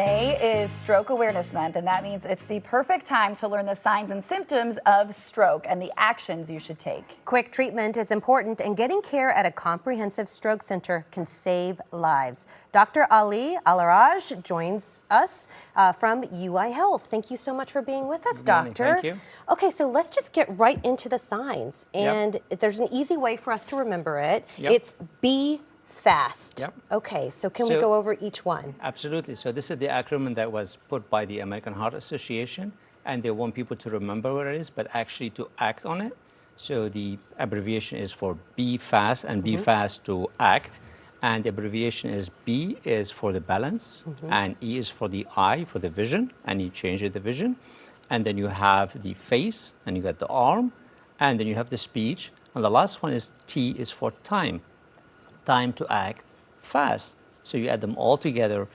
May is Stroke Awareness Month, and that means it's the perfect time to learn the signs and symptoms of stroke and the actions you should take. Quick treatment is important, and getting care at a comprehensive stroke center can save lives. Dr. Ali Alaraj joins us from UI Health. Thank you so much for being with us, Doctor. Thank you. Okay, so let's just get right into the signs. And there's an easy way for us to remember it. It's be fast. Okay, so can we go over each one? Absolutely. So this is the acronym that was put by the American Heart Association, and they want people to remember what it is, but actually to act on it. So the abbreviation is for be fast, and be fast to act. And the abbreviation is B is for the balance, and E is for the eye, for the vision, and you change the vision. And then you have the face, and you got the arm, and then you have the speech. And the last one is T is for time. Time to act fast. So you add them all together,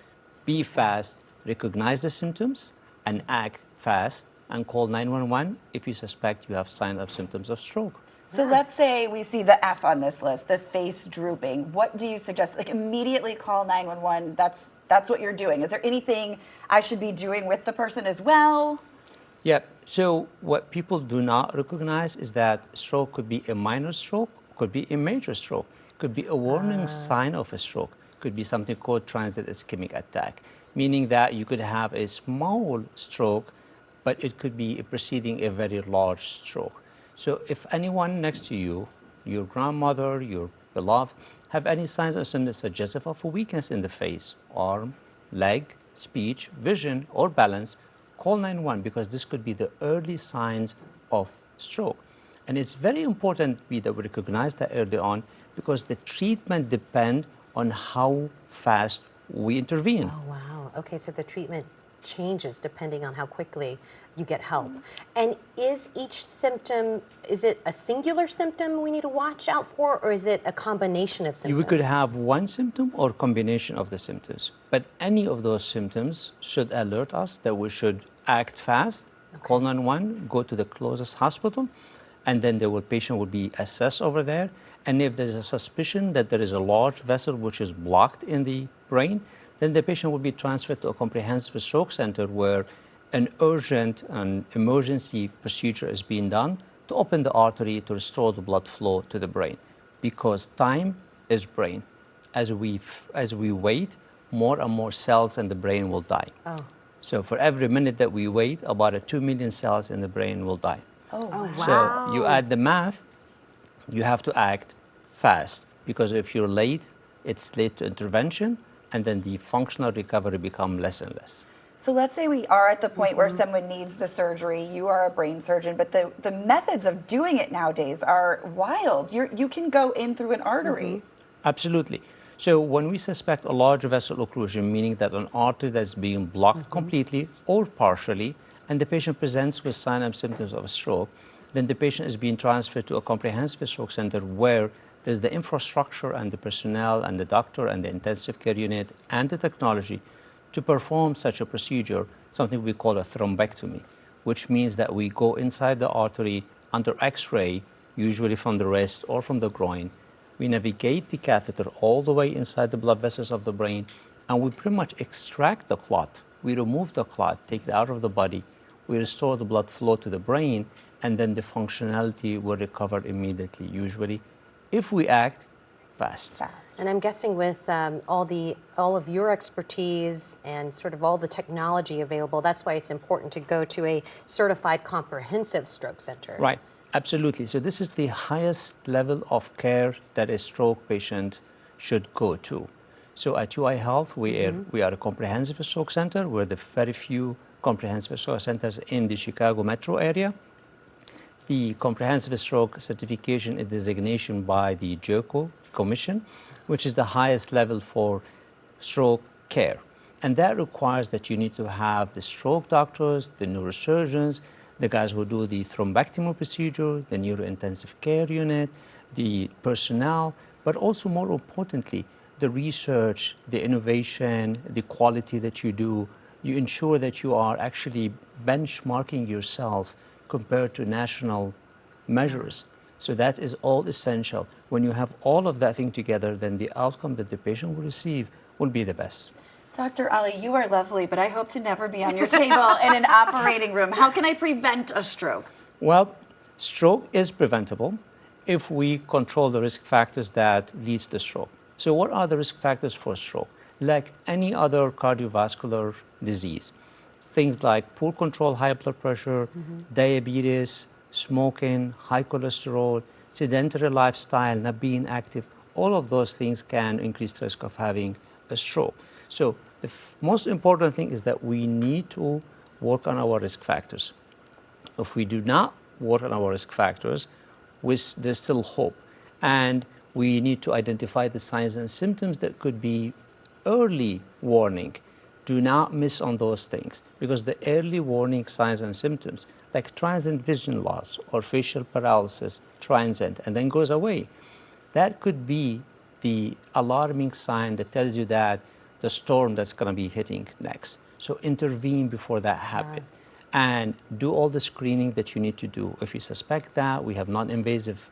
be fast, recognize the symptoms, and act fast, and call 911 if you suspect you have signs of symptoms of stroke. So let's say we see the F on this list, the face drooping. What do you suggest? Like immediately call 911. That's what you're doing. Is there anything I should be doing with the person as well? Yeah, so what people do not recognize is that stroke could be a minor stroke, could be a major stroke, could be a warning sign of a stroke, could be something called transient ischemic attack, meaning that you could have a small stroke, but it could be preceding a very large stroke. So if anyone next to you, your grandmother, your beloved, have any signs or symptoms suggestive of a weakness in the face, arm, leg, speech, vision, or balance, call 911 because this could be the early signs of stroke. And it's very important that we recognize that early on because the treatment depends on how fast we intervene. Oh, wow. Okay, so the treatment changes depending on how quickly you get help. And is each symptom, is it a singular symptom we need to watch out for, or is it a combination of symptoms? We could have one symptom or combination of the symptoms, but any of those symptoms should alert us that we should act fast, call 911, go to the closest hospital, and then the patient will be assessed over there. And if there's a suspicion that there is a large vessel which is blocked in the brain, then the patient will be transferred to a comprehensive stroke center where an urgent and emergency procedure is being done to open the artery to restore the blood flow to the brain. Because time is brain. As we wait, more and more cells in the brain will die. So for every minute that we wait, about 2 million cells in the brain will die. Wow. So you add the math, you have to act fast because if you're late, it's late to intervention, and then the functional recovery becomes less and less. So let's say we are at the point where someone needs the surgery. You are a brain surgeon, but the methods of doing it nowadays are wild. You can go in through an artery. Absolutely. So when we suspect a large vessel occlusion, meaning that an artery that's being blocked completely or partially, and the patient presents with signs and symptoms of a stroke, then the patient is being transferred to a comprehensive stroke center where there's the infrastructure and the personnel and the doctor and the intensive care unit and the technology to perform such a procedure, something we call a thrombectomy, which means that we go inside the artery under X-ray, usually from the wrist or from the groin. We navigate the catheter all the way inside the blood vessels of the brain, and we pretty much extract the clot. We remove the clot, take it out of the body, we restore the blood flow to the brain, and then the functionality will recover immediately, usually, if we act fast. And I'm guessing with all of your expertise and sort of all the technology available, that's why it's important to go to a certified comprehensive stroke center. Right, absolutely. So this is the highest level of care that a stroke patient should go to. So at UI Health, we are a comprehensive stroke center. We're the very few comprehensive stroke centers in the Chicago metro area. The comprehensive stroke certification is designation by the JERCO Commission, which is the highest level for stroke care. And that requires that you need to have the stroke doctors, the neurosurgeons, the guys who do the thrombectomy procedure, the neurointensive care unit, the personnel, but also more importantly, the research, the innovation, the quality that you do. You ensure that you are actually benchmarking yourself compared to national measures. So that is all essential. When you have all of that thing together, then the outcome that the patient will receive will be the best. Dr. Ali, you are lovely, but I hope to never be on your table in an operating room. How can I prevent a stroke? Well, stroke is preventable if we control the risk factors that leads to stroke. So what are the risk factors for stroke? Like any other cardiovascular disease, things like poor control, high blood pressure, diabetes, smoking, high cholesterol, sedentary lifestyle, not being active, all of those things can increase the risk of having a stroke. So the most important thing is that we need to work on our risk factors. If we do not work on our risk factors, there's still hope. And we need to identify the signs and symptoms that could be early warning. Do not miss on those things, because the early warning signs and symptoms, like transient vision loss or facial paralysis, transient, and then goes away, that could be the alarming sign that tells you that the storm that's going to be hitting next. So intervene before that happens. And do all the screening that you need to do. If you suspect that, we have non-invasive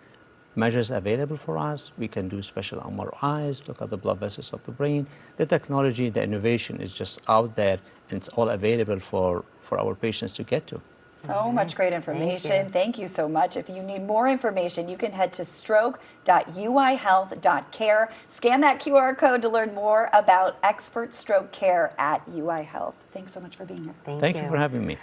measures available for us. We can do special MRIs, look at the blood vessels of the brain. The technology, the innovation is just out there, and it's all available for our patients to get to. So much great information. Thank you so much. If you need more information, you can head to stroke.uihealth.care. Scan that QR code to learn more about expert stroke care at UI Health. Thanks so much for being here. Thank you for having me.